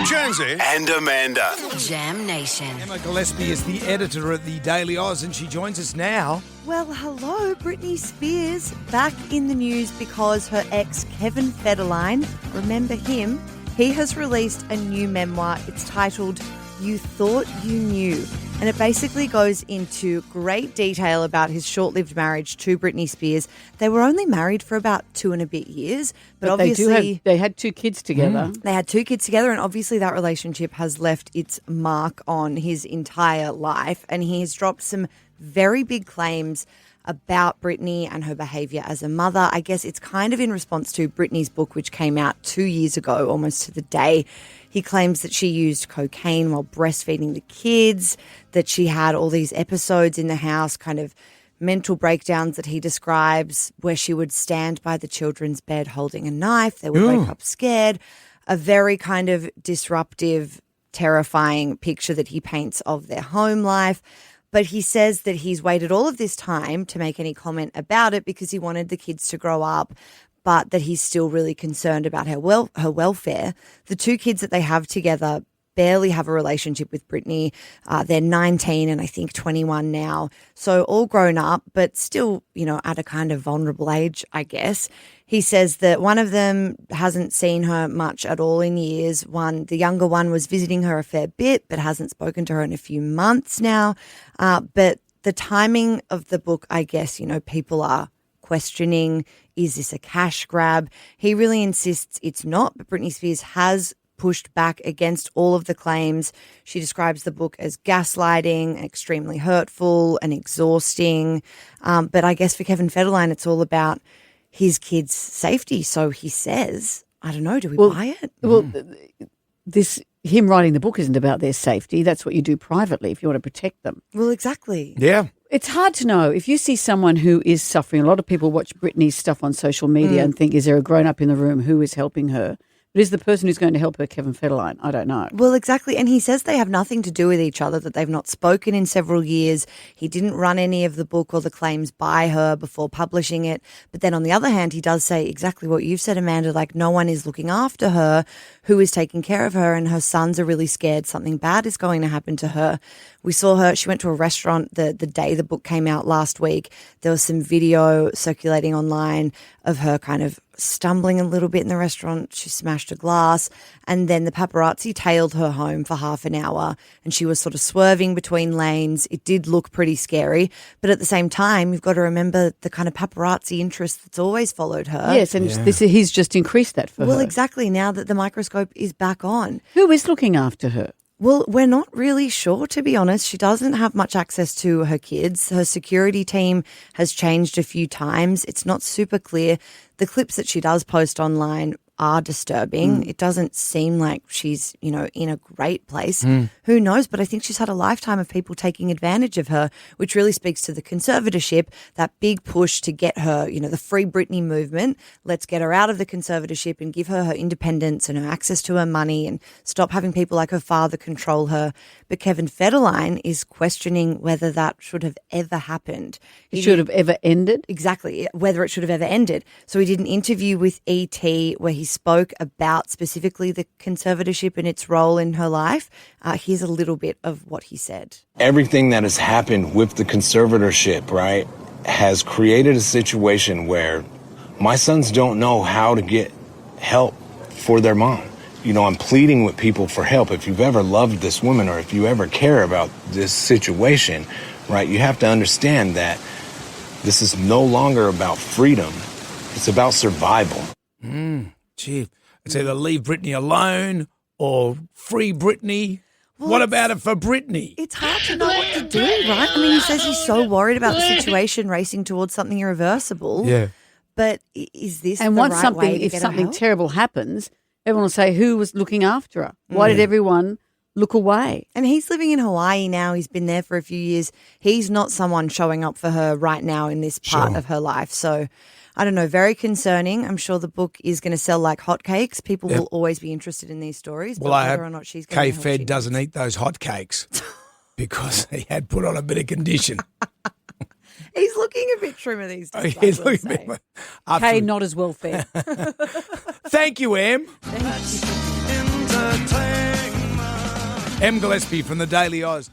Jonesy and Amanda. Jam Nation. Emma Gillespie is the editor at the Daily Oz, and she joins us now. Well, hello, Britney Spears back in the news because her ex, Kevin Federline, remember him? He has released a new memoir. It's titled You Thought You Knew. And it basically goes into great detail about his short-lived marriage to Britney Spears. They were only married for about 2 and a bit years. But obviously they had 2 kids together. They had 2 kids together, and obviously that relationship has left its mark on his entire life. And he has dropped some very big claims about Britney and her behaviour as a mother. I guess it's kind of in response to Britney's book, which came out 2 years ago, almost to the day. He claims that she used cocaine while breastfeeding the kids, that she had all these episodes in the house, kind of mental breakdowns that he describes, where she would stand by the children's bed holding a knife. They would wake up scared. A very kind of disruptive, terrifying picture that he paints of their home life. But he says that he's waited all of this time to make any comment about it because he wanted the kids to grow up, but that he's still really concerned about her welfare. The 2 kids that they have together barely have a relationship with Britney. They're 19 and I think 21 now. So all grown up, but still, at a kind of vulnerable age, I guess. He says that one of them hasn't seen her much at all in years. The younger one was visiting her a fair bit, but hasn't spoken to her in a few months now. But the timing of the book, I guess, people are questioning, is this a cash grab? He really insists it's not, but Britney Spears has pushed back against all of the claims. She describes the book as gaslighting, extremely hurtful and exhausting. But I guess for Kevin Federline, it's all about his kids' safety. So he says, I don't know, do we buy it? Well, him writing the book isn't about their safety. That's what you do privately if you want to protect them. Well, exactly. Yeah. It's hard to know. If you see someone who is suffering, a lot of people watch Britney's stuff on social media and think, is there a grown-up in the room who is helping her? But is the person who's going to help her Kevin Federline? I don't know. Well, exactly. And he says they have nothing to do with each other, that they've not spoken in several years. He didn't run any of the book or the claims by her before publishing it. But then on the other hand, he does say exactly what you've said, Amanda, like no one is looking after her, who is taking care of her, and her sons are really scared something bad is going to happen to her. We saw her, she went to a restaurant the day the book came out last week. There was some video circulating online of her kind of stumbling a little bit in the restaurant. She smashed a glass, and then the paparazzi tailed her home for half an hour, and she was sort of swerving between lanes. It did look pretty scary, but at the same time, you've got to remember the kind of paparazzi interest that's always followed her. Yes, and he's just increased that for her. Well, exactly, now that the microscope is back on. Who is looking after her? Well, we're not really sure, to be honest. She doesn't have much access to her kids. Her security team has changed a few times. It's not super clear. The clips that she does post online are disturbing. It doesn't seem like she's, in a great place. Who knows? But I think she's had a lifetime of people taking advantage of her, which really speaks to the conservatorship, that big push to get her, the Free Britney movement. Let's get her out of the conservatorship and give her her independence and her access to her money and stop having people like her father control her. But Kevin Federline is questioning whether that should have ever happened. It should have ever ended? Exactly, whether it should have ever ended. So he did an interview with E.T. where he spoke about specifically the conservatorship and its role in her life. Here's a little bit of what he said. Everything that has happened with the conservatorship, right, has created a situation where my sons don't know how to get help for their mom. I'm pleading with people for help. If you've ever loved this woman or if you ever care about this situation, right, you have to understand that this is no longer about freedom. It's about survival. Gee, it's either leave Britney alone or free Britney. Well, what about it for Britney? It's hard to know what to do, right? I mean, he says he's so worried about the situation racing towards something irreversible. Yeah. But is this and the once right something, way to if get something her help? terrible happens, everyone will say, who was looking after her? Why did everyone look away? And he's living in Hawaii now. He's been there for a few years. He's not someone showing up for her right now in this part of her life. So I don't know, very concerning. I'm sure the book is going to sell like hotcakes. People will always be interested in these stories. Well, but I whether hope or not she's going K-Fed doesn't eat those hotcakes because he had put on a bit of condition. He's looking a bit trimmer these days. He's I will looking a say. bit. Hey, not as well fed. Thank you, Em. Entertain. M. Gillespie from the Daily Oz.